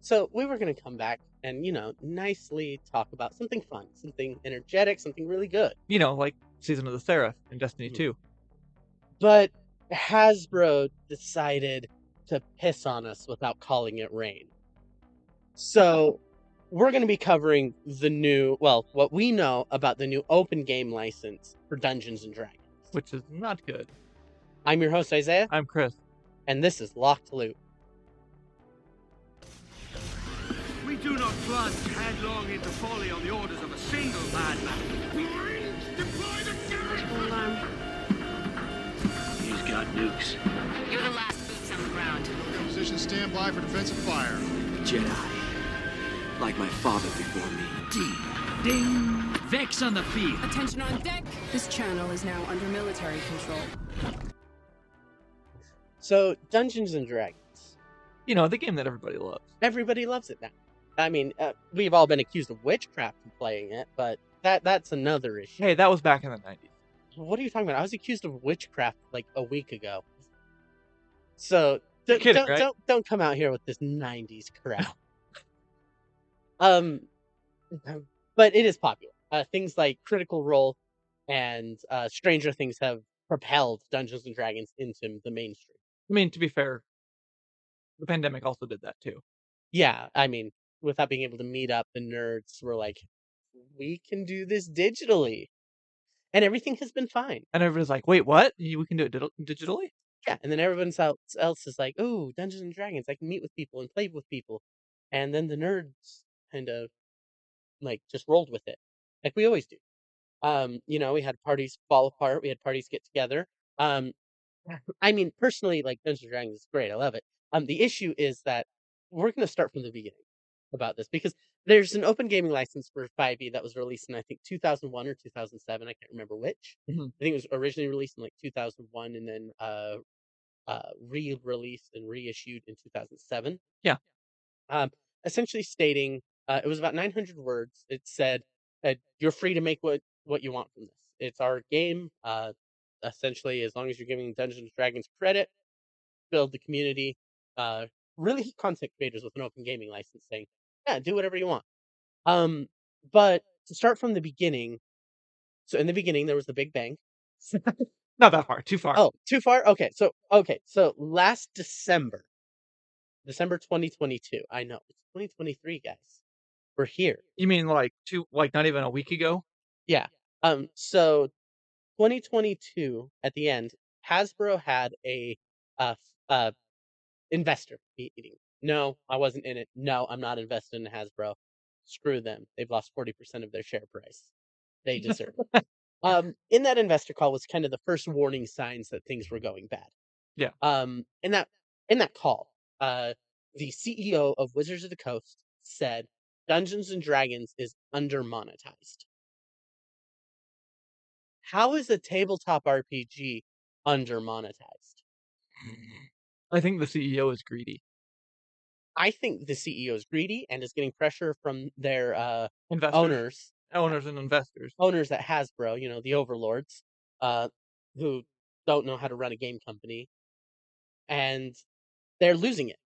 So we were going to come back and, nicely talk about something fun, something energetic, something really good. Like Season of the Seraph in Destiny 2. But Hasbro decided to piss on us without calling it rain. So we're going to be covering what we know about the new open game license for Dungeons and Dragons. Which is not good. I'm your host, Isaiah. I'm Chris. And this is Locked Loot. We do not plunge headlong into folly on the orders of a single madman. Deploy the garrison alarm. He's got nukes. You're the last boots on the ground. Position standby for defensive fire. Jedi. Like my father before me. Ding! Vex on the field. Attention on deck. This channel is now under military control. So, Dungeons and Dragons. The game that everybody loves. Everybody loves it now. I mean, we've all been accused of witchcraft in playing it, but that's another issue. Hey, that was back in the 90s. What are you talking about? I was accused of witchcraft like a week ago. So don't come out here with this 90s crap. But it is popular. Things like Critical Role and Stranger Things have propelled Dungeons and Dragons into the mainstream. I mean, to be fair, the pandemic also did that too. Yeah, I mean, without being able to meet up, the nerds were like, we can do this digitally. And everything has been fine. And everybody's like, wait, what? We can do it digitally? Yeah, and then everyone else is like, oh, Dungeons and Dragons, I can meet with people and play with people. And then the nerds kind of, just rolled with it. Like we always do. We had parties fall apart. We had parties get together. I mean, personally, Dungeons and Dragons is great. I love it. The issue is that we're going to start from the beginning about this because there's an open gaming license for 5e that was released in, I think, 2001 or 2007. I can't remember which. Mm-hmm. I think it was originally released in 2001 and then re-released and reissued in 2007. Yeah. Essentially stating, it was about 900 words. It said, you're free to make what you want from this. It's our game. Essentially, as long as you're giving Dungeons and Dragons credit, build the community, really content creators with an open gaming license saying, yeah, do whatever you want. But to start from the beginning, so in the beginning, there was the Big Bang. Not that far, too far. Oh, too far? Okay, so last December 2022, I know, it's 2023, guys. We're here. You mean not even a week ago? Yeah. So 2022, at the end, Hasbro had a investor meeting. No, I wasn't in it. No, I'm not invested in Hasbro. Screw them. They've lost 40% of their share price. They deserve it. In that investor call was kind of the first warning signs that things were going bad. Yeah. In that call, the CEO of Wizards of the Coast said Dungeons and Dragons is under-monetized. How is a tabletop RPG under-monetized? I think the CEO is greedy. I think the CEO is greedy and is getting pressure from their owners and investors. Owners at Hasbro, the overlords, who don't know how to run a game company, and they're losing it.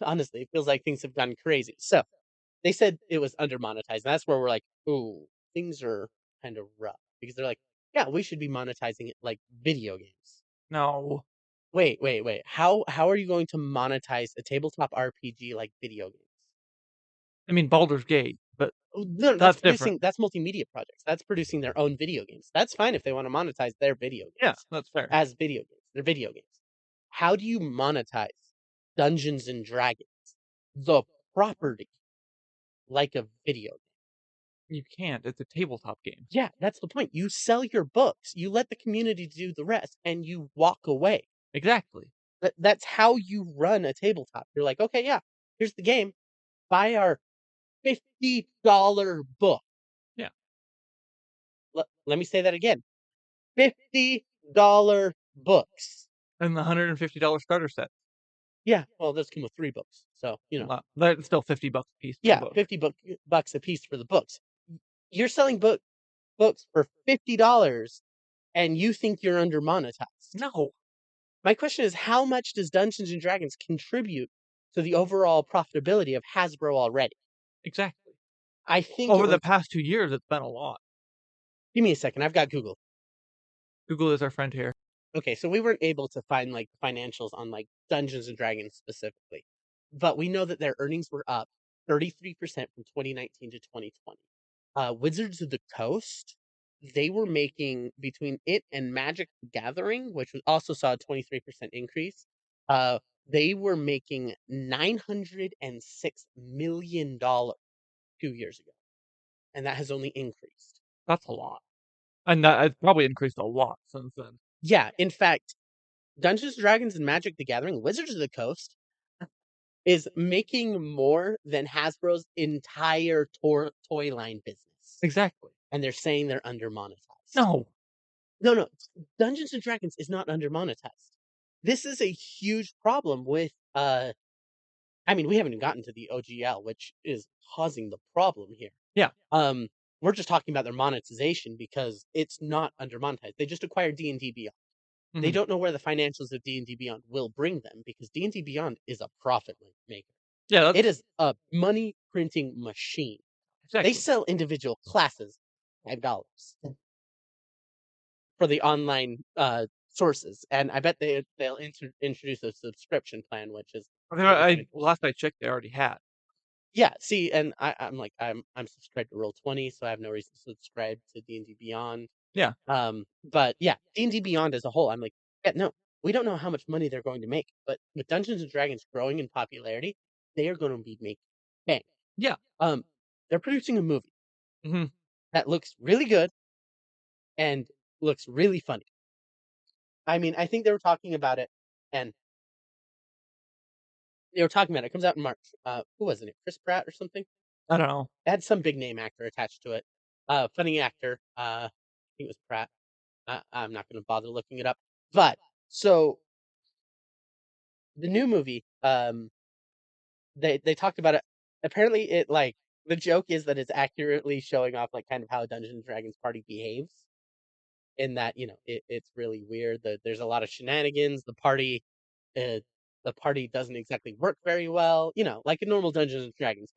Honestly, it feels like things have gone crazy. So they said it was under-monetized, and that's where we're like, ooh, things are kind of rough. Because they're like, yeah, we should be monetizing it like video games. No. Wait. How are you going to monetize a tabletop RPG like video games? I mean, Baldur's Gate, but no, that's different. That's multimedia projects. That's producing their own video games. That's fine if they want to monetize their video games. Yeah, that's fair. As video games. They're video games. How do you monetize Dungeons and Dragons, the property, like a video game? You can't. It's a tabletop game. Yeah, that's the point. You sell your books. You let the community do the rest, and you walk away. Exactly. That's how you run a tabletop. You're like, okay, yeah, here's the game. Buy our $50 book. Yeah. Let me say that again. $50 books. And the $150 starter set. Yeah, well, those come with 3 books. So, That's still $50 a piece. Yeah, $50 a piece for the books. You're selling books for $50 and you think you're under monetized. No. My question is, how much does Dungeons and Dragons contribute to the overall profitability of Hasbro already. Exactly. I think Over it the was past 2 years, it's been a lot. give me a second, I've got Google. Google is our friend here. Okay, so we weren't able to find, like, financials on, like, Dungeons& and Dragons specifically, but we know that their earnings were up 33% from 2019 to 2020. Wizards of the Coast, they were making between it and Magic: the Gathering, which was also saw a 23% increase, uh, they were making $906 million 2 years ago, and that has only increased. That's a lot. And that has probably increased a lot since then. Yeah, in fact, Dungeons& and Dragons and Magic: the Gathering, Wizards of the Coast is making more than Hasbro's entire toy line business, Exactly. and they're saying they're under-monetized. No. No, Dungeons& and Dragons is not under-monetized. This is a huge problem with, I mean, we haven't even gotten to the OGL, which is causing the problem here. Yeah. We're just talking about their monetization because it's not under-monetized. They just acquired D&D Beyond. They Mhm. don't know where the financials of D&D Beyond will bring them because D&D Beyond is a profit maker. Yeah, It that's is a money printing machine. They exactly. sell individual classes $5 for the online sources, and I bet they'll introduce a subscription plan, which is I mean, super kinda last I checked, they already had. yeah. See, and I'm like I'm subscribed to Roll20, so I have no reason to subscribe to D&D Beyond. Yeah. But yeah, D&D Beyond as a whole, I'm like, yeah, no, we don't know how much money they're going to make, but with Dungeons and Dragons growing in popularity, they are going to be making bank. Yeah. They're producing a movie Mhm. that looks really good and looks really funny. I mean, I think they were talking about it, and they were talking about it. It comes out in March. Who was it? Chris Pratt or something? I don't know. It had some big name actor attached to it. Funny actor. I think it was Pratt. I'm not going to bother looking it up. But so the new movie, they talked about it. Apparently, it like the joke is that it's accurately showing off like kind of how a Dungeons and Dragons party behaves. In that it's really weird. There's a lot of shenanigans. Uh, the party doesn't exactly work very well. Like a normal Dungeons and Dragons.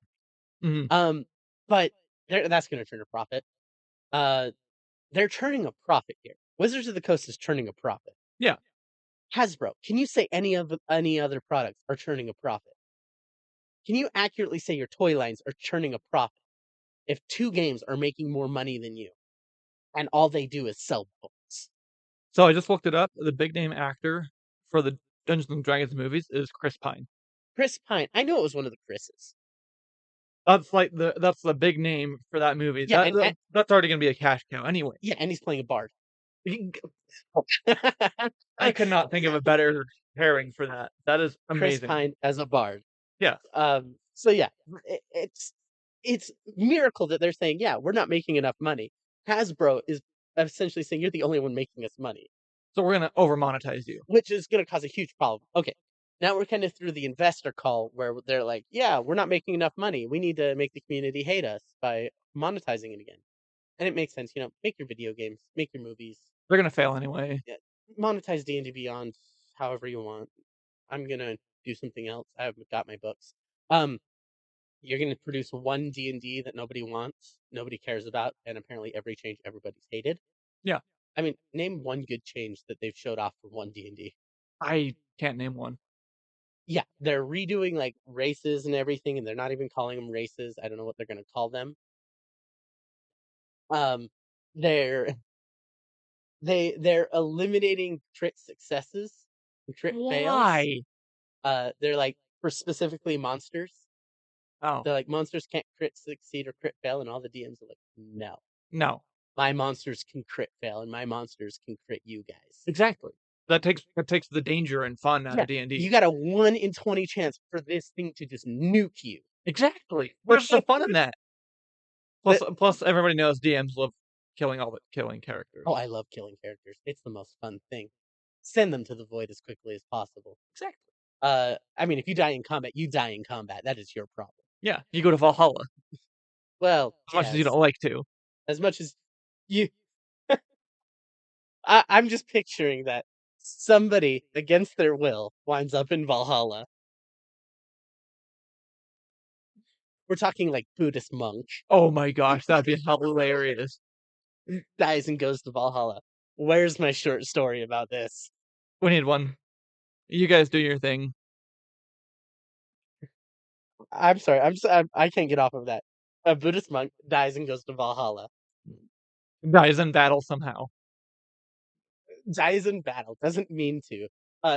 Mhm. But that's going to turn a profit. Uh, they're turning a profit here. Wizards of the Coast is turning a profit. Yeah. Hasbro, can you say any other products are turning a profit? Can you accurately say your toy lines are churning a profit if two games are making more money than you and all they do is sell books? So I just looked it up. The big name actor for the Dungeons and Dragons movies is Chris Pine. Chris Pine, I know it was one of the Chris's. That's the big name for that movie. Yeah, and That's already gonna be a cash cow anyway. yeah, and he's playing a bard. I could not think of a better pairing for that. That is Chris amazing. Pine as a bard. Yeah. So yeah, it's miracle that they're saying, yeah, we're not making enough money. Hasbro is essentially saying you're the only one making us money, So we're gonna over monetize you. which is going to cause a huge problem. Okay, now we're kind of through the investor call where they're like, yeah, we're not making enough money. We need to make the community hate us by monetizing it again. And it makes sense, make your video games, make your movies, They're gonna fail anyway. yeah, monetize D&D Beyond however you want. I'm gonna do something else. I haven't got my books. You're gonna produce one D&D that nobody wants, nobody cares about, and apparently every change everybody's hated. Yeah. I mean, name one good change that they've showed off for one D&D. I can't name one. Yeah, they're redoing like races and everything, and they're not even calling them races. I don't know what they're gonna call them. They're they're eliminating crit successes and crit fails. Why? They're like for specifically monsters. Oh, They're like monsters can't crit succeed or crit fail, and all the DMs are like, no, no. my monsters can crit fail, and my monsters can crit you guys. Exactly. That takes the danger and fun out Yeah, of D&D. you got a 1 in 20 chance for this thing to just nuke you. Exactly. Where's the fun in that? Plus, But- plus everybody knows DMs love killing characters. Oh, I love killing characters. It's the most fun thing. Send them to the void as quickly as possible. Exactly. I mean, if you die in combat, you die in combat. That is your problem. Yeah, you go to Valhalla Well, as much as you yes, don't like to. as much as you. I'm just picturing that somebody against their will winds up in Valhalla. We're talking like Buddhist monk Oh my gosh, that'd be hilarious. dies and goes to Valhalla. Where's my short story about this? We need one. You guys do your thing. I'm sorry. I can't get off of that. A Buddhist monk dies and goes to Valhalla. Dies in battle somehow. Dies in battle. Doesn't mean to.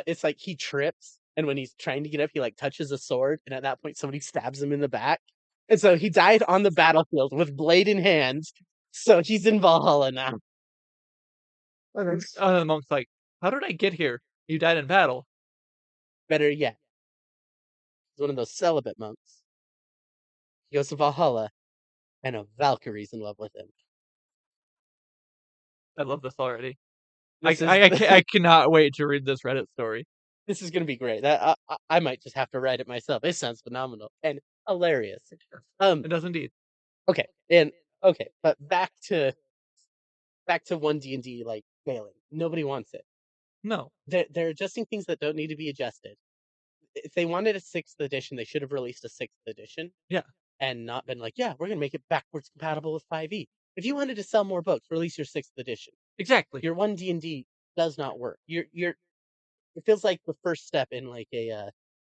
It's like he trips, and when he's trying to get up, he like touches a sword, and at that point, somebody stabs him in the back, and so he died on the battlefield with blade in hand. So he's in Valhalla now. The monk's like, how did I get here? You died in battle. Better yet, he's one of those celibate monks. He goes to Valhalla, and a Valkyrie's in love with him. I love this already. This I cannot wait to read this Reddit story. This is gonna be great. That I might just have to write it myself. It sounds phenomenal and hilarious. It does indeed. Okay, but back to 1D&D like failing. Nobody wants it. No. They're adjusting things that don't need to be adjusted. If they wanted a 6th edition, they should have released a 6th edition. Yeah. And not been like, yeah, we're gonna make it backwards compatible with 5e. If you wanted to sell more books, release your 6th edition. Exactly. Your 1D&D does not work. It feels like the first step in like a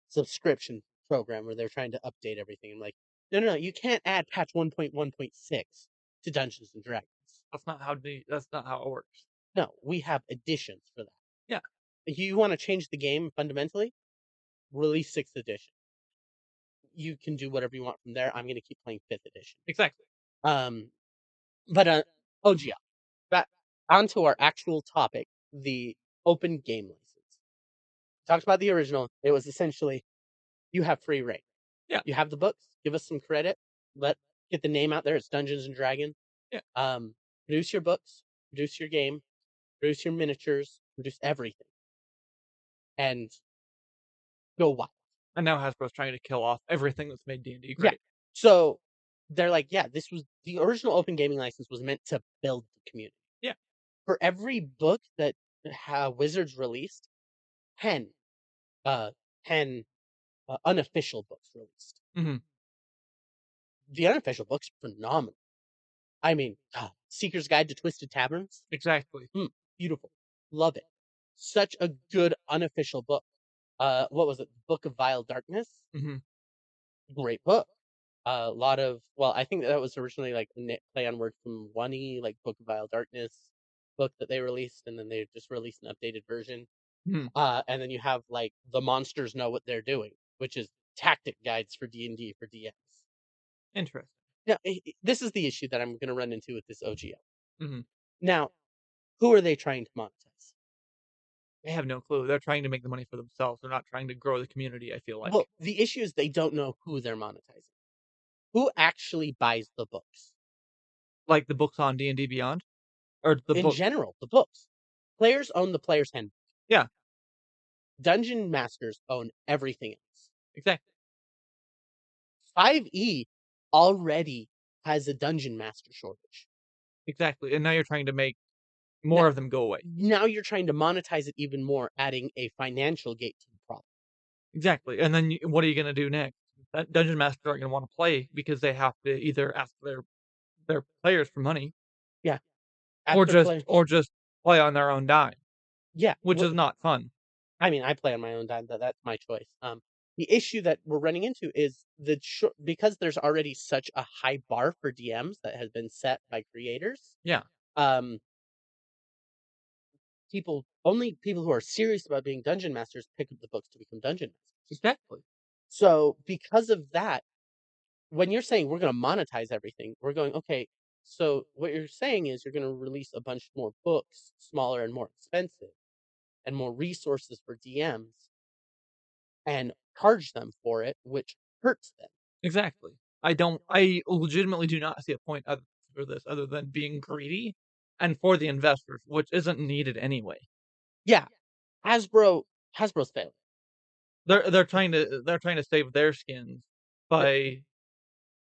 subscription program where they're trying to update everything. I'm like, no, you can't add patch 1.1.6 to Dungeons and Dragons. That's not how it works. No, we have additions for that. Yeah. If you want to change the game fundamentally, release 6th edition. You can do whatever you want from there. I'm going to keep playing 5th edition. Exactly. But OGL. Back onto our actual topic, the open game license. Talked about the original. It was essentially you have free reign. Yeah. You have the books. Give us some credit. Get the name out there. It's Dungeons and Dragons. Yeah. Produce your books. Produce your game. Produce your miniatures. Produce everything. And go wild. And now Hasbro's trying to kill off everything that's made D&D great. Yeah. So they're like, yeah, this was the original open gaming license was meant to build the community. Yeah. For every book that Wizards released, 10 unofficial books released. Mm-hmm. The unofficial books are phenomenal. I mean, Seeker's Guide to Twisted Taverns. Exactly. Beautiful. Love it. Such a good unofficial book. What was it? Book of Vile Darkness? Mm-hmm. Great book. A lot of, I think that was originally like a play on words from 1E, like Book of Vile Darkness book that they released, and then they just released an updated version. Mm-hmm. And then you have like The Monsters Know What They're Doing, which is tactic guides for D&D for DMs. Interesting. Now, this is the issue that I'm going to run into with this OGL. Mm-hmm. Now, who are they trying to monetize? They have no clue. They're trying to make the money for themselves. They're not trying to grow the community, I feel like. Well, the issue is they don't know who they're monetizing. Who actually buys the books? Like the books on D&D Beyond? Or the In general, the books. Players own the player's handbook. Yeah. Dungeon masters own everything else. Exactly. 5e already has a dungeon master shortage. Exactly. And now you're trying to make more of them go away. Now you're trying to monetize it even more, adding a financial gate to the problem. Exactly. And then what are you going to do next? That dungeon masters aren't going to want to play because they have to either ask their players for money. Yeah. Or just play on their own dime. Yeah. Which is not fun. I mean, I play on my own dime. That's my choice. The issue that we're running into is because there's already such a high bar for DMs that has been set by creators. Yeah. Only people who are serious about being dungeon masters pick up the books to become dungeon masters. Exactly. So because of that, when you're saying we're going to monetize everything, we're going, okay, so what you're saying is you're going to release a bunch more books, smaller and more expensive, and more resources for DMs, and charge them for it, which hurts them. Exactly. I legitimately do not see a point for this other than being greedy and for the investors, which isn't needed anyway. Yeah. Hasbro's failing. They're trying to save their skins by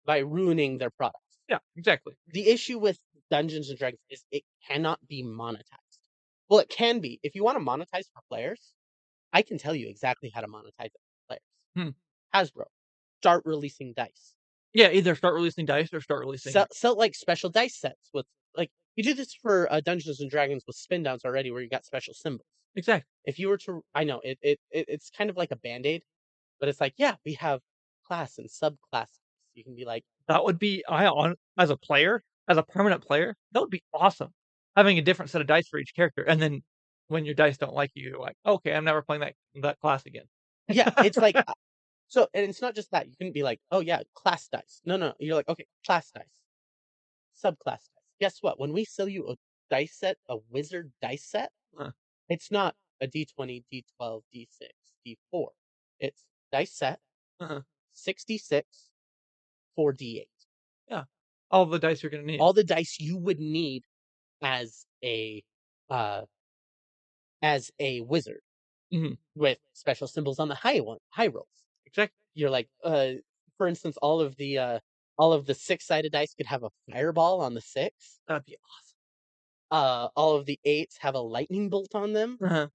ruining their products. Yeah, exactly. The issue with Dungeons and Dragons is it cannot be monetized. Well, it can be. If you want to monetize for players, I can tell you exactly how to monetize it for players. Hasbro, start releasing dice. Yeah, either start releasing dice or start releasing Sell like special dice sets with like you do this for Dungeons and Dragons with spin downs already, where you got special symbols. exactly. If you were to, I know it's kind of like a band aid, but it's like yeah, we have class and subclasses. You can be like, That would be as a player, as a permanent player, that would be awesome. Having a different set of dice for each character, and then when your dice don't like you, you're like, "Okay, I'm never playing that class again." yeah, it's like so, and it's not just that you couldn't be like, oh yeah, class dice. No, you're like okay, class dice, subclass dice. Guess what? When we sell you a dice set, a wizard dice set, Uh, it's not a D20, D12, D6, D4. It's dice set, uh 66, 4D8. Yeah. All the dice you're gonna need. All the dice you would need as a uh as a wizard Mhm. with special symbols on the high rolls. Exactly. You're like for instance all of the six-sided dice could have a fireball on the 6. That'd be All of the 8s have a lightning bolt on them. awesome.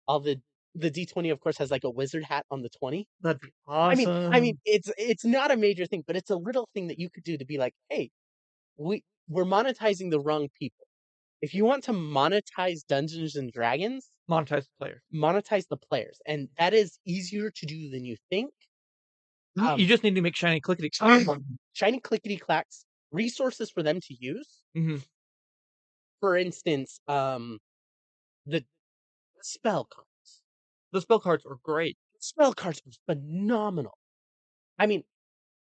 All the D20 of course has like a wizard hat on the 20. That'd be I mean awesome. it's not a major thing, but it's a little thing that you could do to be like, "Hey, we're monetizing the wrong people." If you want to monetize Dungeons and Dragons, Monetize the players. monetize the players, and that is easier to do than you think. You just need to make shiny clickety Shiny clickety clacks, resources for them to use. Mhm. For instance, the spell cards. The spell cards are great. Spell cards are phenomenal. I mean,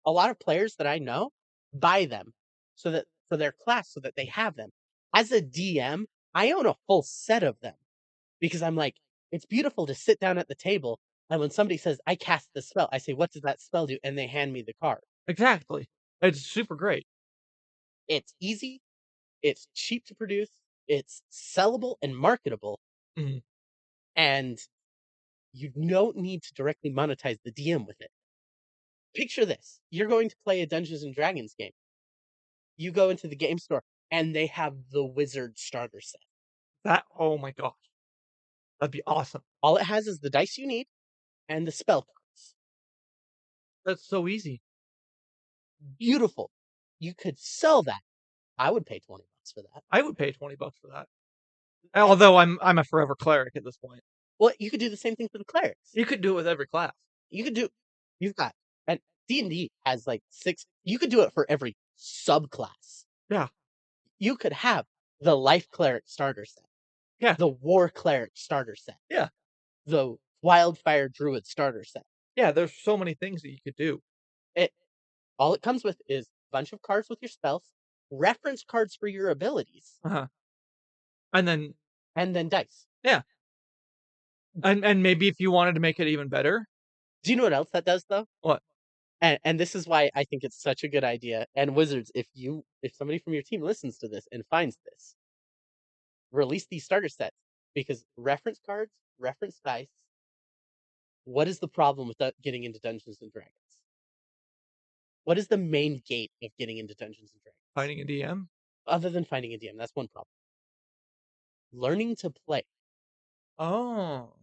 a lot of players that I know buy them so that for their class so that they have them. As a DM, I own a full set of them because I'm like, it's beautiful to sit down at the table and when somebody says, I cast the spell, I say, what does that spell do? And they hand me the card. Exactly. It's super great. It's easy, it's cheap to produce, it's sellable and marketable, Mhm. and you don't need to directly monetize the DM with it. Picture this. You're going to play a Dungeons and Dragons game. You go into the game store and they have the wizard starter set. Oh my gosh. That'd be awesome. All it has is the dice you need and the spell cards. That's so easy. Beautiful. You could sell that. I would pay $20 for that. I would pay $20 for that. Although I'm a forever cleric at this point. Well, you could do the same thing for the clerics. You could do it with every class. You've got, and D&D has like 6, you could do it for every subclass. Yeah. You could have the life cleric starter set. Yeah. The war cleric starter set. Yeah. The wildfire druid starter set. Yeah, there's so many things that you could do. All it comes with is a bunch of cards with your spells, reference cards for your abilities, Uh-huh. And and then dice. yeah. And maybe if you wanted to make it even better. Do you know what else that does though? What? And this is why I think it's such a good idea. And Wizards, if somebody from your team listens to this and finds this, release these starter sets because reference cards, reference dice. What is the problem with getting into Dungeons and Dragons? What is the main gate of getting into Dungeons and Dragons? Finding a DM? Other than finding a DM, that's one problem. Learning to play. Oh.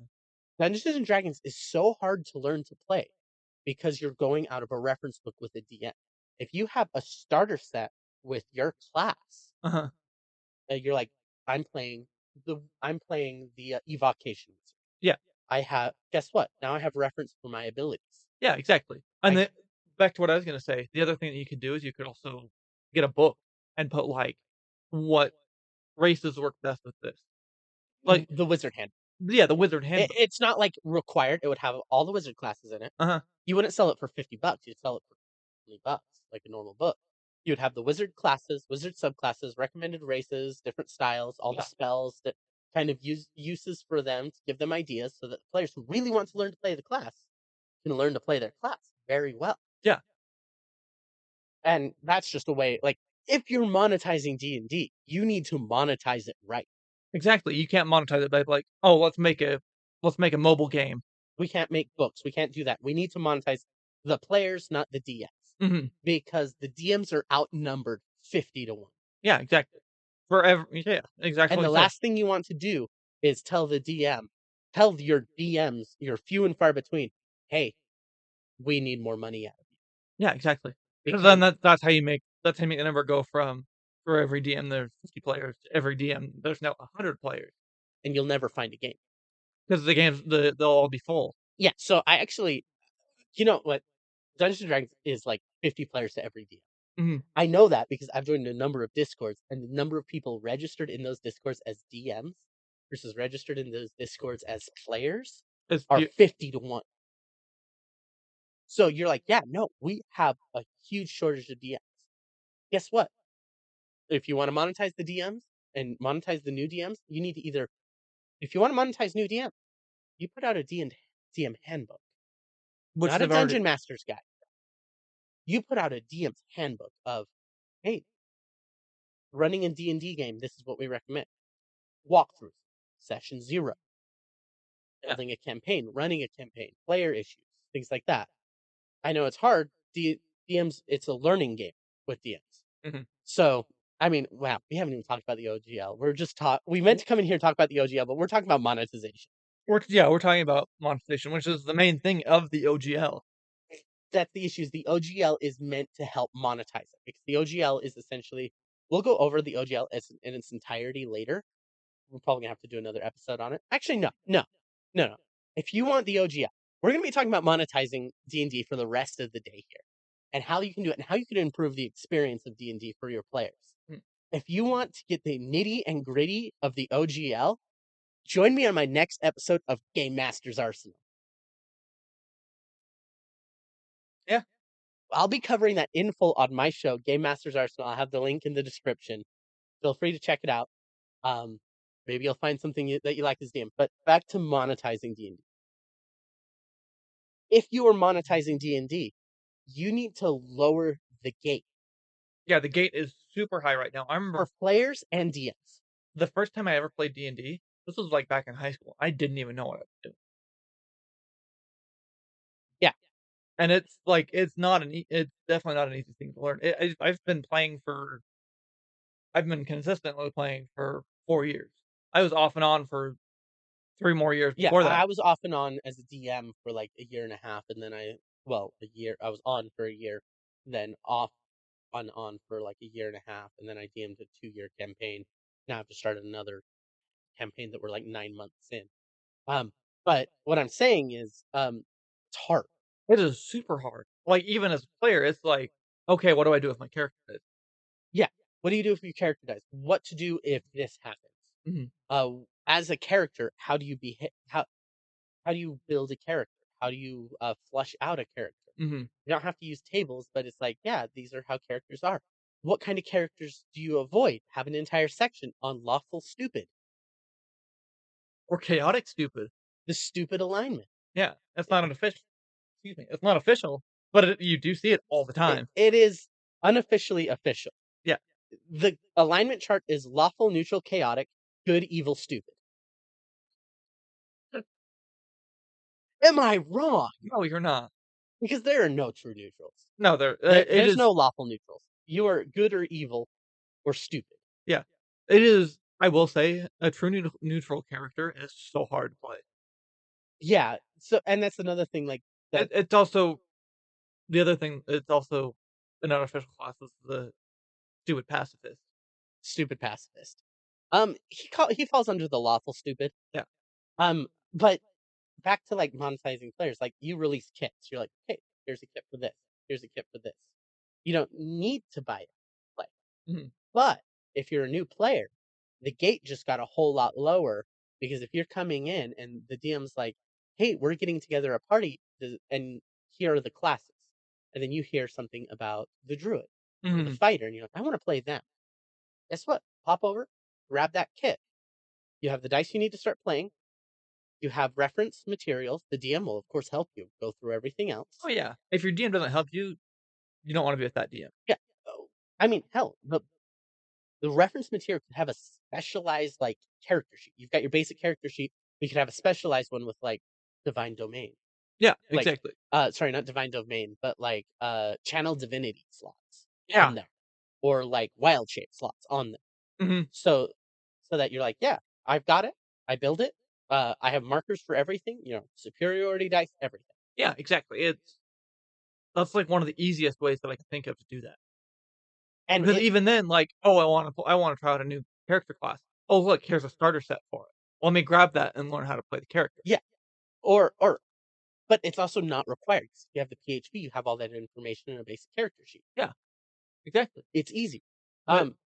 Dungeons and Dragons is so hard to learn to play because you're going out of a reference book with a DM. If you have a starter set with your class, Uh-huh. you're like, I'm playing the evocation. Yeah. Guess what? Now I have reference for my abilities. Yeah, exactly. And I- then back to what I was gonna say, the other thing that you could do is you could also get a book and put like what races work best with this. Like The wizard hand. yeah, the wizard handbook. It's not like required. It would have all the wizard classes in it. Uh-huh. You wouldn't sell it for $50. You'd sell it for $20, like a normal book. You'd have the wizard classes, wizard subclasses, recommended races, different styles, all the Yeah. spells that kind of uses for them to give them ideas so that the players who really want to learn to play the class can learn to play their class very well. Yeah. And that's just a way, like, if you're monetizing D&D, you need to monetize it right. Exactly. You can't monetize it by like, oh, let's make a mobile game. We can't make books. We can't do that. We need to monetize the players, not the DMs. Mhm. Because the DMs are outnumbered 50-1. Yeah, exactly. Yeah, exactly. And the what you said. last thing you want to do is tell your DMs, you're few and far between, hey, we need more money out of you. Yeah, exactly. Because because then that's how you make the number go from for every DM there's 50 players to every DM there's now 100 players and you'll never find a game. because the games they'll all be full. Yeah, so I actually you know what? Dungeons& and Dragons is like 50 players to every DM. Mhm. I know that because I've joined a number of Discords, and the number of people registered in those Discords as DMs versus registered in those Discords as players It's are few 50 to 1. So you're like, yeah, no, we have a huge shortage of DMs. Guess what? If you want to monetize the DMs and monetize the new DMs, you need to either, if you want to monetize new DMs, you put out a DM handbook, which not a they've already Dungeon Master's guide. You put out a DM's handbook of, hey, running a D&D game, this is what we recommend. Walkthrough, session 0, yeah. building a campaign, running a campaign, player issues, things like that. I know it's hard. DMs, it's a learning game with DMs. Mhm. So, I mean, wow, we haven't even talked about the OGL. We meant to come in here and talk about the OGL, but we're talking about monetization. We're talking about monetization, which is the main thing of the OGL. That's the issue. The OGL is meant to help monetize it because the OGL is essentially, we'll go over the OGL in its entirety later. We're probably gonna have to do another episode on it. Actually, no. If you want the OGL, we're gonna be talking about monetizing D&D for the rest of the day here, and how you can do it, and how you can improve the experience of D&D for your players. Mm. If you want to get the nitty and gritty of the OGL, join me on my next episode of Game Master's Arsenal. Yeah. I'll be covering that in full on my show, Game Master's Arsenal. I'll have the link in the description. Feel free to check it out. Maybe you'll find something that you like as DM. But back to monetizing D&D. If you are monetizing D&D, you need to lower the gate Yeah, the gate is super high right now. I for remember players and DMs. the first time I ever played D&D, this was, like, back in high school. I didn't even know what I was doing. Yeah. And it's, like, it's definitely not an easy thing to learn. I've been consistently playing for 4 years. I was off and on for 3 more years Yeah, before I that. was off and on as a DM for like a year and a half, and then a year. I was on for a year, then off on for like a year and a half, and then I DM'd a 2-year campaign. Now I've just started another campaign that we're like 9 months in. But what I'm saying is, it's hard. It is super hard. Like, even as a player, it's like, "Okay, what do I do with my character?" Yeah. What do you do if your character dies? What to do if this happens? Mhm, As a character, how do you how do you build a character? How do you flush out a character? mhm. You don't have to use tables, but it's like, yeah, these are how characters are. What kind of characters do you avoid? Have an entire section on lawful stupid, Or chaotic stupid. the stupid alignment. Yeah, that's not an official excuse me, it's not official, but you do see it all the time. It is unofficially official. Yeah. The alignment chart is lawful, neutral, chaotic, good, evil, stupid. Am I wrong? No, you're not. Because there are no true neutrals. No, it There's is no lawful neutrals. You are good or evil or stupid. yeah. It is I will say, a true neutral character is so hard to play. Yeah. So, and that's another thing, like that It's also the other thing, it's also an unofficial class is the stupid pacifist. stupid pacifist. He falls under the lawful stupid. Yeah. But back to like monetizing players, like you release kits. You're like, hey, here's a kit for this. Here's a kit for this. You don't need to buy it. Play. Mhm. But if you're a new player, the gate just got a whole lot lower because if you're coming in and the DM's like, hey, we're getting together a party and here are the classes. And then you hear something about the druid or the Mhm. fighter and you're like, I want to play them. Guess what? Pop over, grab that kit. You have the dice you need to start playing. You have reference materials. The DM will, of course, help you go through everything else. Oh, yeah. If your DM doesn't help you, you don't wanna be with that DM. Yeah. Oh, I mean, hell, the reference material could have a specialized like character sheet. You've got your basic character sheet. We could have a specialized one with like divine domain. Yeah, Like, exactly. sorry, not divine domain, but like channel divinity slots Yeah. on there, or like wild shape slots on there. Mhm. So that you're like, yeah, I've got it. I build it. I have markers for everything. Superiority dice, everything. Yeah, exactly. That's, like, one of the easiest ways that I can think of to do that. And Because it even then, like, "Oh, I wanna try out a new character class. Oh, look, here's a starter set for it. Let me grab that and learn how to play the character." yeah, or but it's also not required. 'Cause if you have the PHP, you have all that information in a basic character sheet. Yeah, exactly. It's easy. But Um,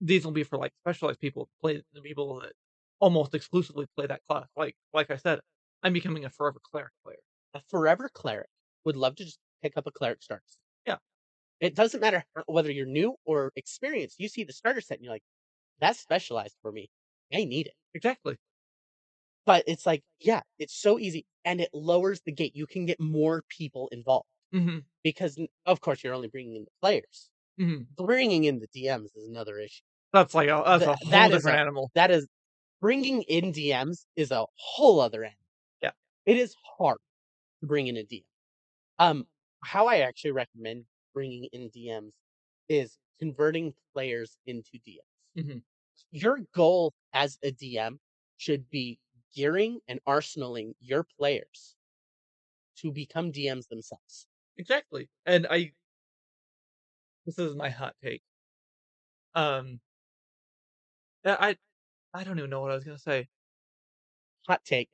these will be for, like, specialized people, play the people that almost exclusively play that class. Like I said, I'm becoming a forever cleric player. a forever cleric would love to just pick up a cleric starter set. Yeah, It doesn't matter whether you're new or experienced. You see the starter set and you're like, "That's specialized for me. I need it." exactly. But it's like, yeah, it's so easy, and it lowers the gate. You can get more people involved Mhm, because, of course, you're only bringing in the players. mhm. Bringing in the DMs is another issue. That's a whole That is different animal. bringing in DMs is a whole other end. Yeah. It is hard to bring in a DM. How I actually recommend bringing in DMs is converting players into DMs. Mhm. Your goal as a DM should be gearing and arsenaling your players to become DMs themselves. Exactly, and this is my hot take. Um, I don't even know what I was gonna say. Hot take.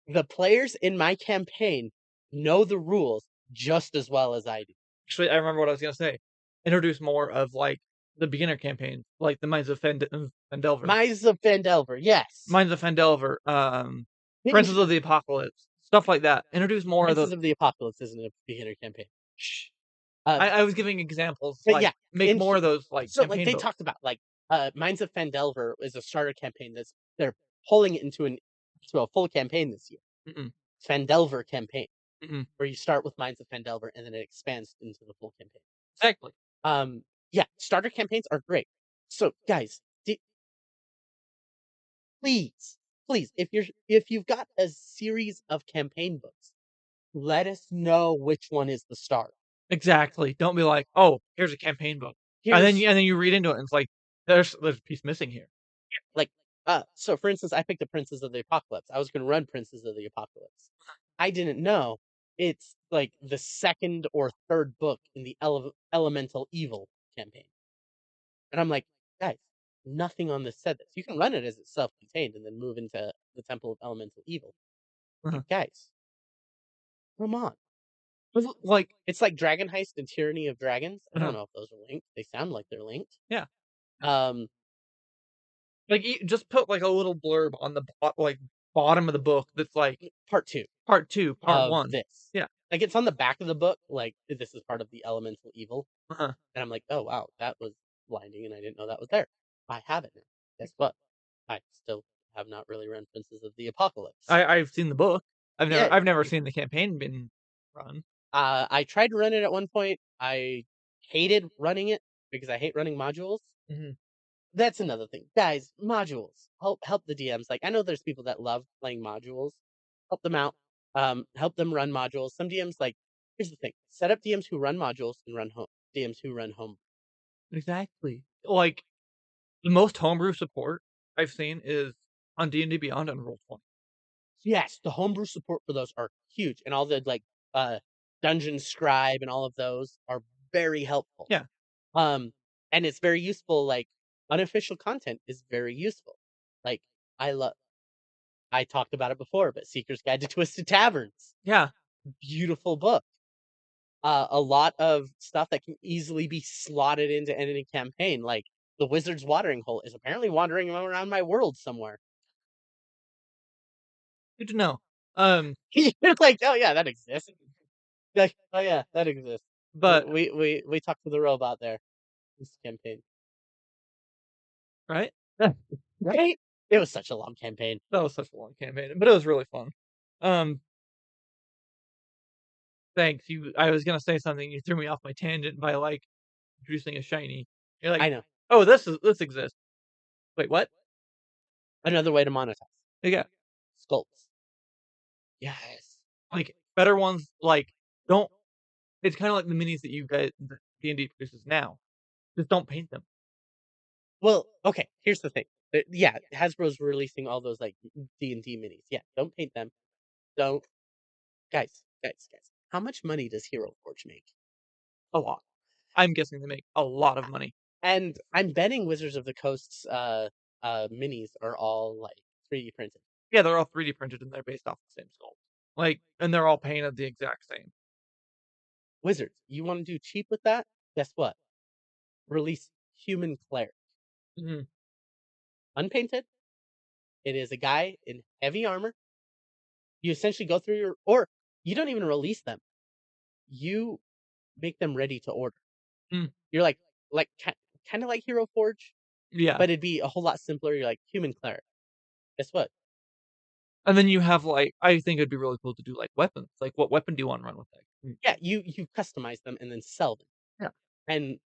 The players in my campaign know the rules just as well as I do. Actually, I remember what I was gonna say. Introduce more of, like, the beginner campaign, like the Mines of Phandelver. Mines of Phandelver, yes. Mines of Phandelver, Didn't Princes of the Apocalypse, stuff like that. Introduce more of the Princes of the Apocalypse isn't a beginner campaign. Shh. Uh, I was giving examples, but like, yeah, make in more he of those, like, so, like, campaign they books. talked about, like, Mines of Phandelver is a starter campaign they're pulling it into a full campaign this year. Mhm, Phandelver campaign, mhm. where you start with Mines of Phandelver and then it expands into the full campaign. Exactly. Yeah, starter campaigns are great. So, guys, please, please, if you've got a series of campaign books, let us know which one is the start. Exactly. Don't be like, "Oh, here's a campaign book." Here's And then you read into it, and it's like, "There's a piece missing here." like, so for instance, I picked up Princes of the Apocalypse. I was gonna run Princes of the Apocalypse. I didn't know it's like the second or third book in the Elemental Evil campaign. And I'm like, guys, nothing on this said this. You can run it as it's self-contained and then move into the Temple of Elemental Evil. Uh-huh. Like, guys, come on. But, like It's like Dragon Heist and Tyranny of Dragons. I don't uh-huh. know if those are linked. They sound like they're linked. Yeah. Um, Like, just put, like, a little blurb on the bottom of the book that's like, part 2 part 2, part of 1. this. Yeah. Like, it's on the back of the book, like, this is part of the Elemental Evil. Uh-huh. And I'm like, oh, wow, that was blinding, and I didn't know that was there. I have it now. Guess what? I still have not really run Princes of the Apocalypse. I've seen the book. Yeah, I've never seen the campaign been run. I tried to run it at one point. I hated running it because I hate running modules. Mhm. That's another thing. Guys, modules. Help the DMs. Like, I know there's people that love playing modules. Help them out. Help them run modules. Some DMs, like, here's the thing. Set up DMs who run modules and run home DMs who run home. Exactly. Like, the most homebrew support I've seen is on D&D Beyond and Roll20. Yes, the homebrew support for those are huge. And all the like Dungeon Scribe and all of those are very helpful. Yeah. And it's very useful, like unofficial content is very useful. Like I talked about it before, but Seeker's Guide to Twisted Taverns. Yeah. Beautiful book. A lot of stuff that can easily be slotted into any campaign, like the Wizard's Watering Hole is apparently wandering around my world somewhere. Good to know. You're like, oh yeah, that exists. Like, oh yeah, that exists. But We talked to the robot there. This campaign. right? Right? It was such a long campaign. That was such a long campaign, but it was really fun. Thanks. I was gonna say something, you threw me off my tangent by, like, introducing a shiny. You're like, I know. "Oh, this exists." Wait, what? Another way to monetize. Yeah. Sculpts. Yes. Like, better ones, like, don't it's kinda like the minis that that D&D produces now. Just don't paint them. Well, okay, here's the thing. Yeah, Hasbro's releasing all those like D&D minis. Yeah, don't paint them. Don't guys. How much money does Hero Forge make? A lot. I'm guessing they make a lot of money. And I'm betting Wizards of the Coast's minis are all like 3D printed. Yeah, they're all 3D printed and they're based off the same sculpt. Like, and they're all painted the exact same. Wizards, you want to do cheap with that? Guess what? Release Human Cleric. Mhm. Unpainted. It is a guy in heavy armor. You essentially go through or you don't even release them. You make them ready to order. Mm. You're like kind of like Hero Forge, Yeah. but it'd be a whole lot simpler. You're like Human Cleric. Guess what? And then you have, like, I think it'd be really cool to do, like, weapons. Like, what weapon do you wanna run with that? Yeah, you customize them and then sell them. Yeah. And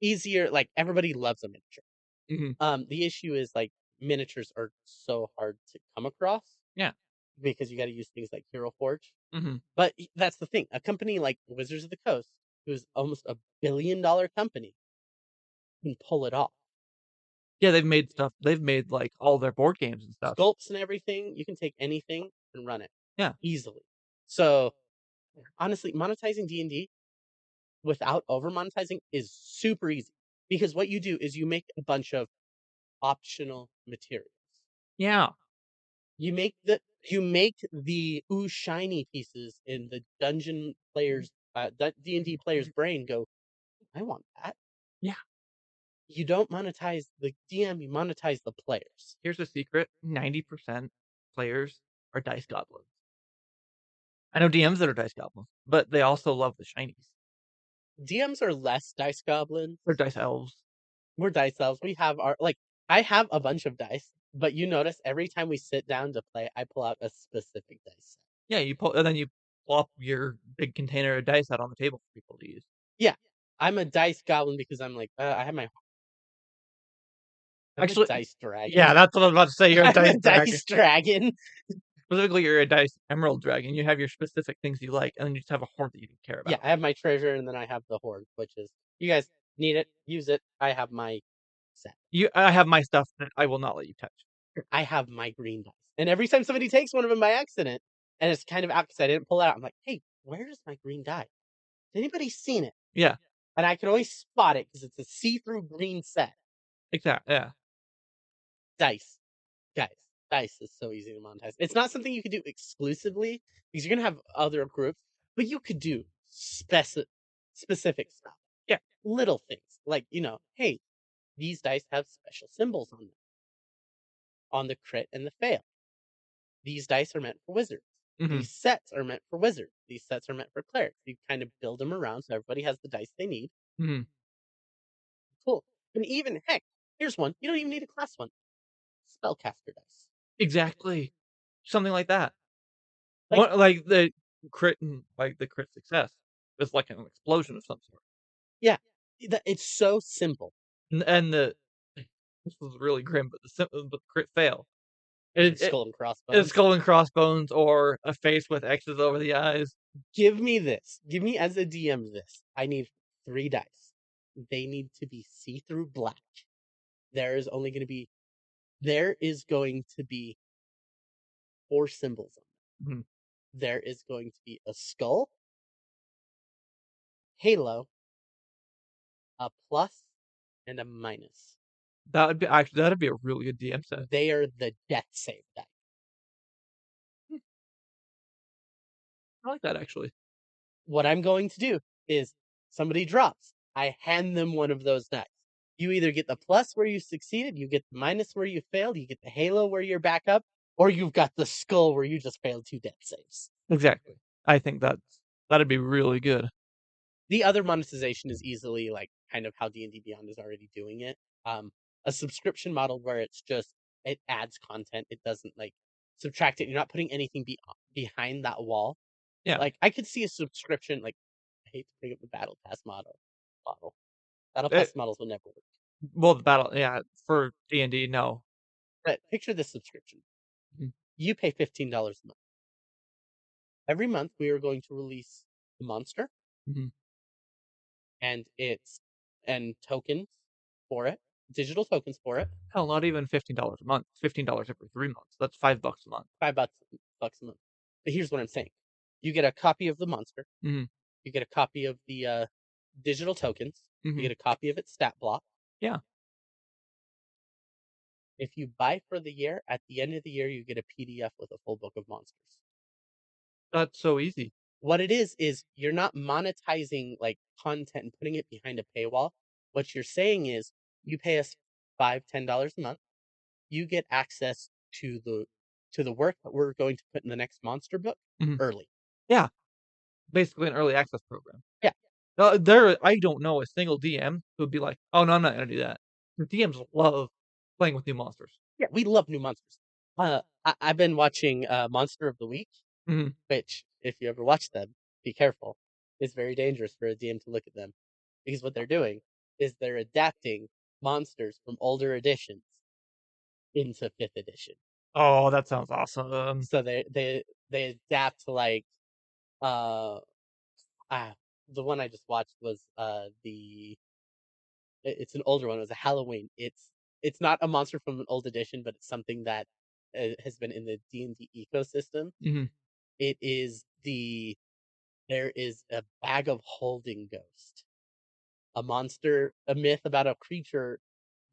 easier, like everybody loves a miniature. Mhm. The issue is like miniatures are so hard to come across. Yeah. Because you got to use things like Hero Forge. Mhm. But that's the thing. A company like Wizards of the Coast, who's almost $1 billion company, can pull it off. Yeah, they've made stuff. They've made, like, all their board games and stuff. Sculpts and everything, you can take anything and run it. Yeah. Easily. So honestly, monetizing D&D without over monetizing is super easy. Because what you do is you make a bunch of optional materials. Yeah. You make the ooh shiny pieces in the dungeon players D&D player's brain go, I want that. Yeah. You don't monetize the DM, you monetize the players. Here's a secret, 90% players are dice goblins. I know DMs that are dice goblins, but they also love the shinies. DMs are less dice goblins. They're dice elves. We're dice elves. We have I have a bunch of dice, but you notice every time we sit down to play, I pull out a specific dice set. Yeah, you pull and then you plop your big container of dice out on the table for people to use. Yeah. I'm a dice goblin because I'm like, I have my I'm a Actually, dice dragon. yeah, that's what I was about to say. You're a I'm dice a dragon. dice dragon. Specifically, you're a dice emerald dragon. You have your specific things you like, and then you just have a horde that you don't care about. Yeah, I have my treasure, and then I have the horde, which is you guys need it, use it. I have my set. I have my stuff that I will not let you touch. I have my green dice, and every time somebody takes one of them by accident, and it's kind of out because I didn't pull it out, I'm like, hey, where's my green die? Has anybody seen it? Yeah, And I can always spot it because it's a see-through green set. exactly. Yeah, Dice, guys, dice is so easy to monetize. It's not something you could do exclusively because you're gonna have other groups, but you could do specific stuff. Yeah. Little things like hey, these dice have special symbols on them. On the crit and the fail. These dice are meant for wizards. Mhm. These sets are meant for wizards. These sets are meant for clerics. You kind of build them around so everybody has the dice they need. Mhm. Cool. And even, heck, here's one. You don't even need a class one. Spellcaster dice. Exactly. Something like that. Like- What, like the crit and like the crit success is like an explosion of some sort. It's so simple. And the this was really grim, but the crit fail. Skull and crossbones. It's skull and crossbones or a face with X's over the eyes. Give me this. Give me as a DM this. I need 3 dice. They need to be see-through black. There is going to be 4 symbols on them. Mhm. There is going to be a skull, halo, a plus, and a minus. That'd be a really good DM set. They are the death save die. I like that actually. What I'm going to do is somebody drops. I hand them one of those dice. You either get the plus where you succeeded, you get the minus where you failed, you get the halo where you're back up, or you've got the skull where you just failed 2 death saves. Exactly. I think that'd be really good. The other monetization is easily like kind of how D&D Beyond is already doing it. A subscription model where it's just it adds content. It doesn't like subtract it. You're not putting anything behind that wall. Yeah. Like I could see a subscription. Like I hate to bring up the Battle Pass model. Battle Pass models will never work. Well, the battle, yeah, for D&D, no. But picture this subscription. Mhm. You pay $15 a month. Every month we are going to release the monster Mhm. and tokens for it, digital tokens for it. Hell, not even $15 a month. $15 every 3 months. That's $5 a month. $5 a month. But here's what I'm saying. You get a copy of the monster. Mhm. You get a copy of the digital tokens. You Mhm. get a copy of its stat block. Yeah. If you buy for the year, at the end of the year, you get a PDF with a full book of monsters. That's so easy. What it is you're not monetizing like content and putting it behind a paywall. What you're saying is you pay us $5, $10 a month. You get access to the work that we're going to put in the next monster book Mhm. early. Yeah. Basically an early access program. Yeah. I don't know a single DM who'd be like, "Oh, no, I'm not gonna do that." The DMs love playing with new monsters. Yeah, we love new monsters. I've been watching Monster of the Week, Mhm. which, if you ever watch them, be careful. It's very dangerous for a DM to look at them because what they're doing is they're adapting monsters from older editions into 5th edition. Oh, that sounds awesome. So they adapt like uh ah the one I just watched was it's an older one. It was a Halloween. It's not a monster from an old edition, but it's something that has been in the D&D ecosystem. Mhm. It is there is a bag of holding ghost, a monster, a myth about a creature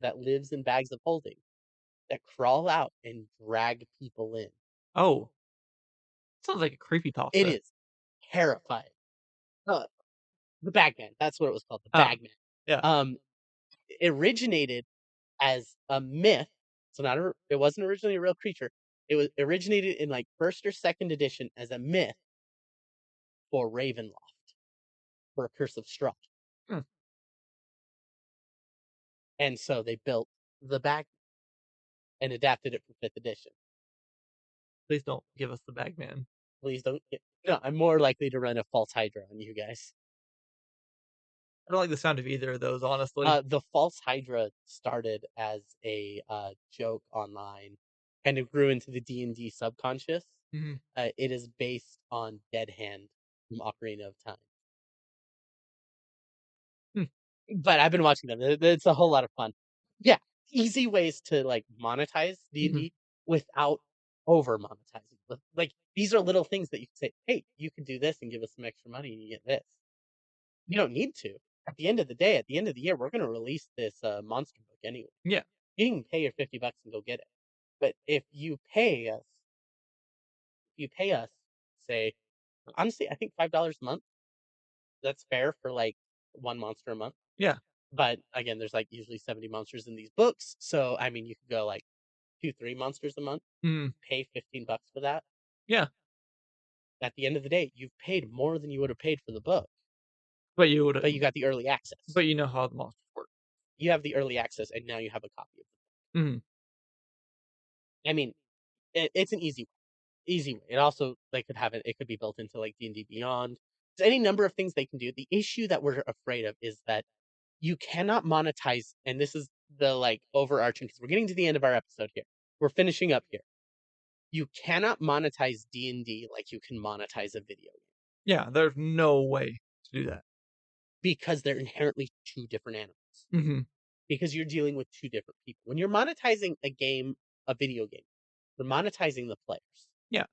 that lives in bags of holding that crawl out and drag people in. Oh, sounds like a It creepypasta. is terrifying. Uh, the Bagman, that's what it was called, the Oh, Bagman. yeah. It originated as a myth. So it wasn't originally a real creature. It was originated in like 1st or 2nd edition as a myth for Ravenloft, for a Curse of Strahd. Hmm. And so they built the Bagman and adapted it for 5th edition. Please don't give us the Bagman. Please don't get. No, I'm more likely to run a false Hydra on you guys. I don't like the sound of either of those, honestly. The false Hydra started as a joke online, kind of grew into the D&D subconscious. Mhm. It is based on Dead Hand from Ocarina of Time. Hmm. But I've been watching them. It's a whole lot of fun. Yeah, easy ways to like monetize Mhm. D&D without over monetizing. Like these are little things that you can say, "Hey, you could do this and give us some extra money and you get this." You don't need to. At the end of the day, at the end of the year, we're going to release this monster book anyway. Yeah. You can pay your $50 and go get it. But if you pay us, say, honestly, I think $5 a month. That's fair for like one monster a month. Yeah. But again, there's like usually 70 monsters in these books. So I mean, you could go like 2, 3 monsters a month, Mm. pay $15 for that. Yeah. At the end of the day, you've paid more than you would have paid for the book, But you would but you got the early access. but you know how the monsters work. You have the early access, and now you have a copy of it. Mhm. I mean, it's an easy way. It also they could have it. It could be built into like D&D Beyond. There's any number of things they can do. The issue that we're afraid of is that you cannot monetize, and this is the like overarching because we're getting to the end of our episode here. We're finishing up here. You cannot monetize D&D like you can monetize a video game Yeah, there's no way to do that. because they're inherently two different animals. Mhm. Because you're dealing with two different people. When you're monetizing a video game, you're monetizing the players. Yeah.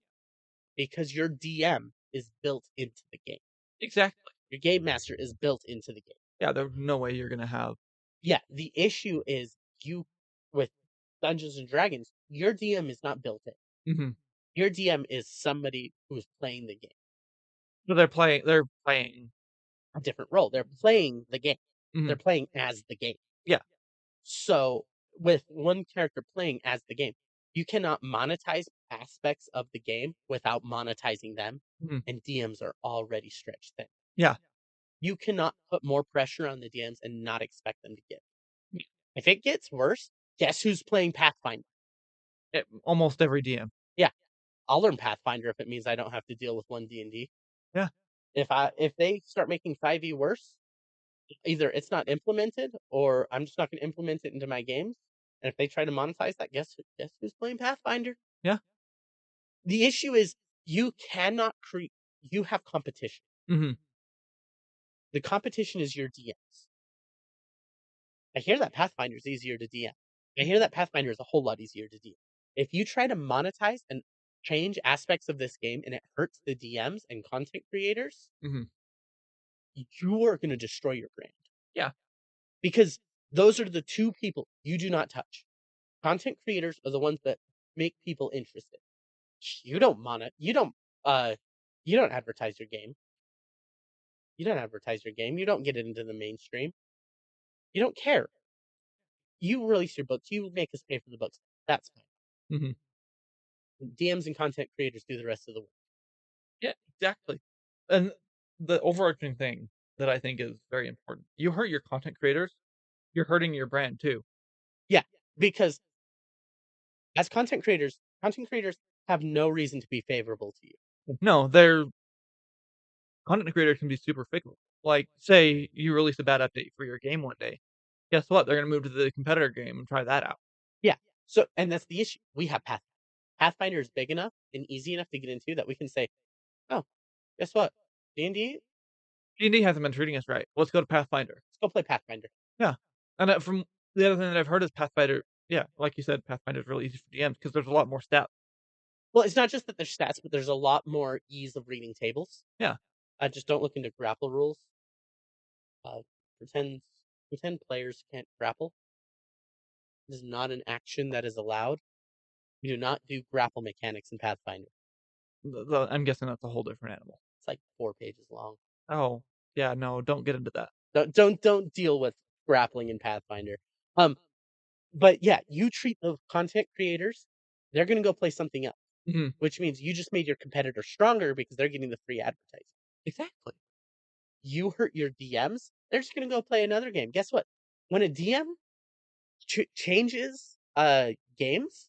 Because your DM is built into the game. Exactly. Your game master is built into the game. Yeah, there's no way you're gonna have Yeah, the issue is with Dungeons and Dragons, your DM is not built in. Mhm. Your DM is somebody who's playing the game, So they're playing. a different role. They're playing the game. They're Mhm. playing as the game. Yeah. So with one character playing as the game, you cannot monetize aspects of the game without monetizing them, Mhm. and DMs are already stretched thin. Yeah. You cannot put more pressure on the DMs and not expect them to give. If it gets worse, guess who's playing Pathfinder? Almost every DM. Yeah, I'll learn Pathfinder if it means I don't have to deal with one D&D. Yeah. If they start making 5e worse, either it's not implemented or I'm just not going to implement it into my games. And if they try to monetize that, guess who's playing Pathfinder? Yeah. The issue is you cannot create. You have competition. Mhm. The competition is your DMs. I hear that Pathfinder is easier to DM. I hear that Pathfinder is a whole lot easier to DM. If you try to monetize, and change aspects of this game and it hurts the DMs and content creators, you are going to destroy your brand. Yeah. Because those are the two people you do not touch. Content creators are the ones that make people interested. You don't you don't advertise your game. You don't advertise your game. You don't get it into the mainstream. You don't care. You release your books. You make us pay for the books. That's fine. DMs and content creators do the rest of the work. Yeah, exactly. And the overarching thing that I think is very important, you hurt your content creators, you're hurting your brand too. Yeah, because as content creators have no reason to be favorable to you. No, content creators can be super fickle. Like, say you release a bad update for your game one day. Guess what? They're gonna move to the competitor game and try that out. Yeah. So, and that's the issue. We have Pathfinder. Pathfinder is big enough and easy enough to get into that we can say, oh, guess what? D&D, D&D hasn't been treating us right. Let's go to Pathfinder. let's go play Pathfinder. Yeah. And from the other thing that I've heard is Pathfinder. Yeah, like you said, Pathfinder is really easy for DMs because there's a lot more stats. Well, it's not just that there's stats, but there's a lot more ease of reading tables. Yeah. Just don't look into grapple rules. Pretend players can't grapple. This is not an action that is allowed. You do not do grapple mechanics in Pathfinder. I'm guessing that's a whole different animal. It's like 4 pages long. Oh, yeah, no, don't get into that. Don't deal with grappling in Pathfinder. But yeah, you treat the content creators, they're gonna go play something else. Which means you just made your competitor stronger because they're getting the free advertising. Exactly. You hurt your DMs, they're just gonna go play another game. Guess what? When a DM changes games,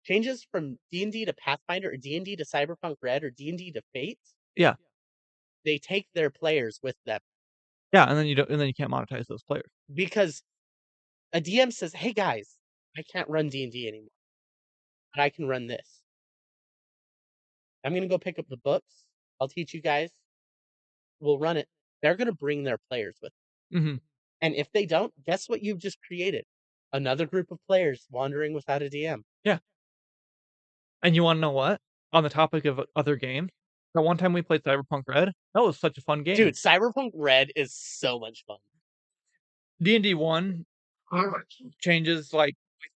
changes from D&D to Pathfinder or D&D to Cyberpunk Red or D&D to Fate, Yeah. they take their players with them. Yeah, and then you can't monetize those players. Because a DM says, "Hey guys, I can't run D&D anymore, but I can run this. I'm gonna go pick up the books. I'll teach you guys. We'll run it." They're gonna bring their players with them. And if they don't, guess what you've just created? Another group of players wandering without a DM. Yeah. And you wanna know what? On the topic of other games, that one time we played Cyberpunk Red, that was such a fun game. Dude, Cyberpunk Red is so much fun. D&D 1 changes, like,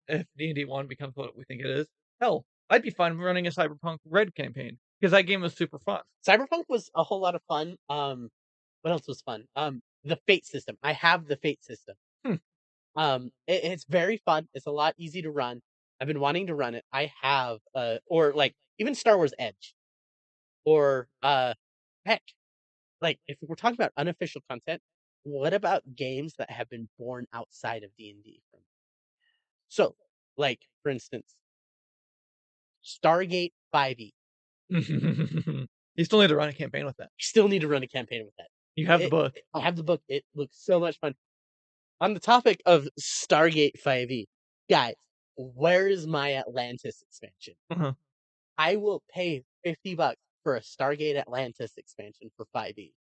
if D&D 1 becomes what we think it is, hell, I'd be fine running a Cyberpunk Red campaign, because that game was super fun. Cyberpunk was a whole lot of fun. What else was fun? The Fate system. I have the Fate system. It's very fun. It's a lot easy to run. I've been wanting to run it. I have, or like even Star Wars Edge, or heck, like if we're talking about unofficial content, what about games that have been born outside of D&D? So, like for instance, Stargate 5e. You still need to run a campaign with that. You still need to run a campaign with that. You have the book. I have the book. It looks so much fun. On the topic of Stargate 5e, guys, where is my Atlantis expansion? I will pay $50 for a Stargate Atlantis expansion for 5e.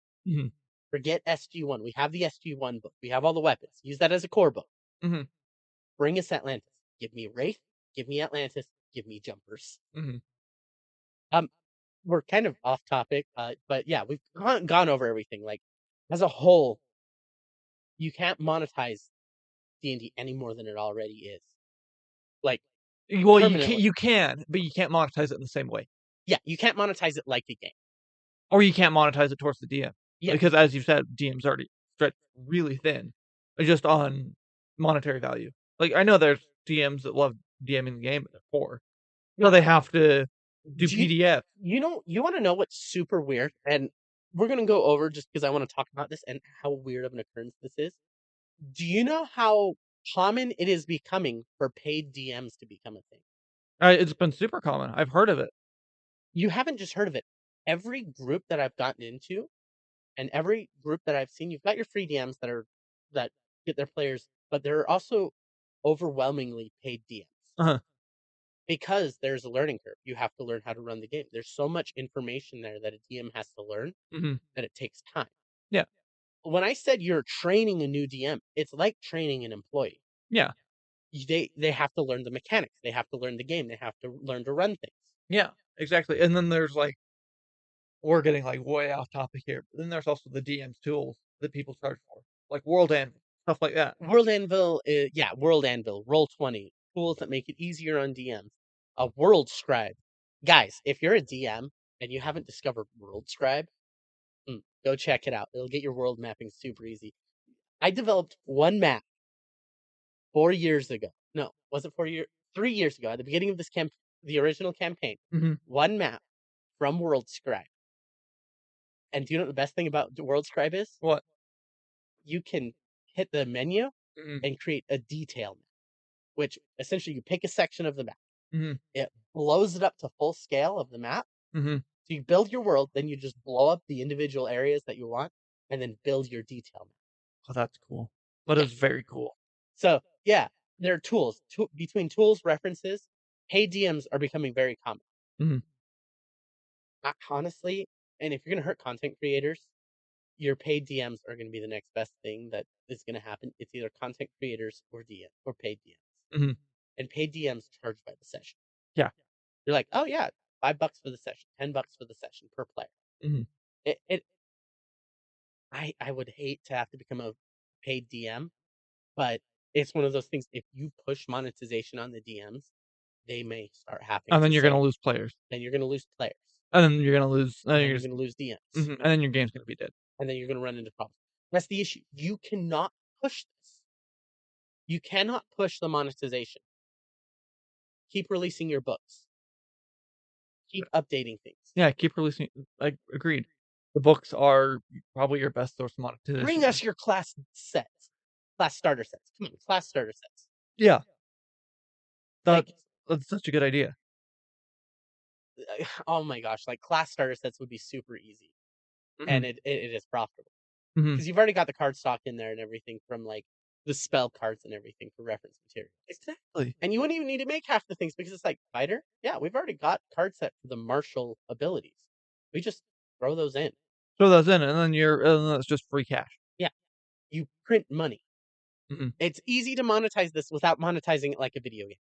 Forget SG1. We have the SG1 book. We have all the weapons. Use that as a core book. Bring us Atlantis. Give me Wraith. Give me Atlantis. Give me Jumpers. We're kind of off topic, but yeah, we've gone over everything. Like, as a whole, you can't monetize D&D any more than it already is. Like, well, you can, but you can't monetize it in the same way. Yeah, you can't monetize it like a game. Or you can't monetize it towards the DM. Yeah. Because as you said, DM's already stretched really thin, just on monetary value. Like, I know there's DMs that love DMing the game, but they're poor. So they have to do PDF. You want to know what's super weird? And we're going to go over just because I want to talk about this and how weird of an occurrence this is. Do you know how common it is becoming for paid DMs to become a thing? It's been super common. I've heard of it. You haven't just heard of it. Every group that I've gotten into and every group that I've seen, you've got your free DMs that get their players, but there are also overwhelmingly paid DMs. Because there's a learning curve. You have to learn how to run the game. There's so much information there that a DM has to learn that it takes time. Yeah. When I said you're training a new DM, it's like training an employee. Yeah. They have to learn the mechanics. They have to learn the game. They have to learn to run things. Yeah. exactly. And then there's like we're getting like way off topic here. But then there's also the DM's tools that people charge for, like World End stuff like that. World Anvil, World Anvil, Roll20, tools that make it easier on DMs. A World Scribe. Guys, if you're a DM and you haven't discovered World Scribe, go check it out. It'll get your world mapping super easy. I developed one map 4 years ago. No, was it 4 years? 3 years ago, at the beginning of this the original campaign. One map from World Scribe. And do you know what the best thing about World Scribe is? What? You can hit the menu and create a detail map, which essentially you pick a section of the map. It blows it up to full scale of the map. So you build your world, then you just blow up the individual areas that you want, and then build your detail map. Oh, that's cool. That is very cool. So, yeah, there are tools. Between tools, references, paid DMs are becoming very common. Honestly, and if you're going to hurt content creators, your paid DMs are going to be the next best thing that is going to happen. It's either content creators or paid DMs. And paid DMs charge by the session. Yeah. You're like, oh yeah, $5 for the session, $10 for the session per player. I would hate to have to become a paid DM, but it's one of those things. If you push monetization on the DMs, they may start having. And then you're going to lose players. Then you're going to lose players. And then you're going to lose. And then you're going to lose DMs. And then your game's going to be dead. And then you're going to run into problems. That's the issue. You cannot push this. You cannot push the monetization. Keep releasing your books. Keep updating things. Yeah, keep releasing. Like, agreed. The books are probably your best source of monetization. Bring us your class starter sets. Come on, class starter sets. Yeah. That's such a good idea. Oh my gosh, like class starter sets would be super easy. And it is profitable. Because you've already got the card stock in there and everything from like the spell cards and everything for reference material. Exactly. And you wouldn't even need to make half the things because it's like, fighter? Yeah, we've already got card set for the martial abilities. We just throw those in. And then it's just free cash. Yeah. You print money. It's easy to monetize this without monetizing it like a video game.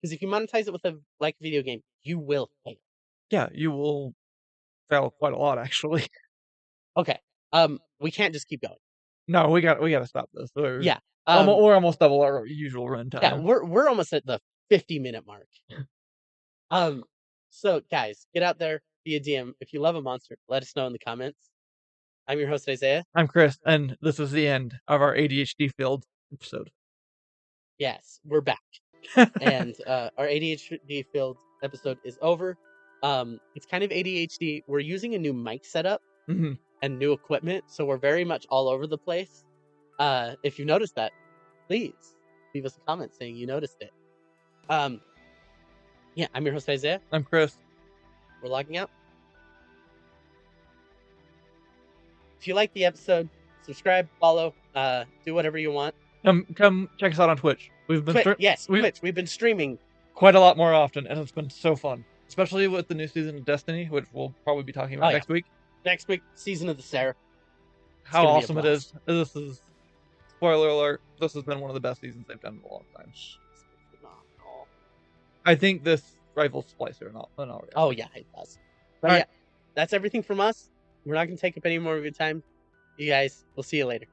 Because if you monetize it with a video game, you will fail. Yeah, you will fail quite a lot, actually. Okay. We can't just keep going. No, we got to stop this. We're almost double our usual runtime. Yeah, we're almost at the 50-minute mark. So guys, get out there, be a DM. If you love a monster, let us know in the comments. I'm your host, Isaiah. I'm Chris, and this is the end of our ADHD-filled episode. Yes, we're back. And our ADHD-filled episode is over. It's kind of ADHD. We're using a new mic setup and new equipment, so we're very much all over the place. If you noticed that, please leave us a comment saying you noticed it. Yeah, I'm your host, Isaiah. I'm Chris. We're logging out. If you like the episode, subscribe, follow, do whatever you want. Come check us out on Twitch. We've been Twitch. We've been streaming quite a lot more often, and it's been so fun. Especially with the new season of Destiny, which we'll probably be talking about next week. Next week, season of the Sarah. How awesome it is! This is spoiler alert. This has been one of the best seasons they've done in a long time. I think this rivals Splicer not already. Oh yeah, it does. But yeah, that's everything from us. We're not going to take up any more of your time. You guys, we'll see you later.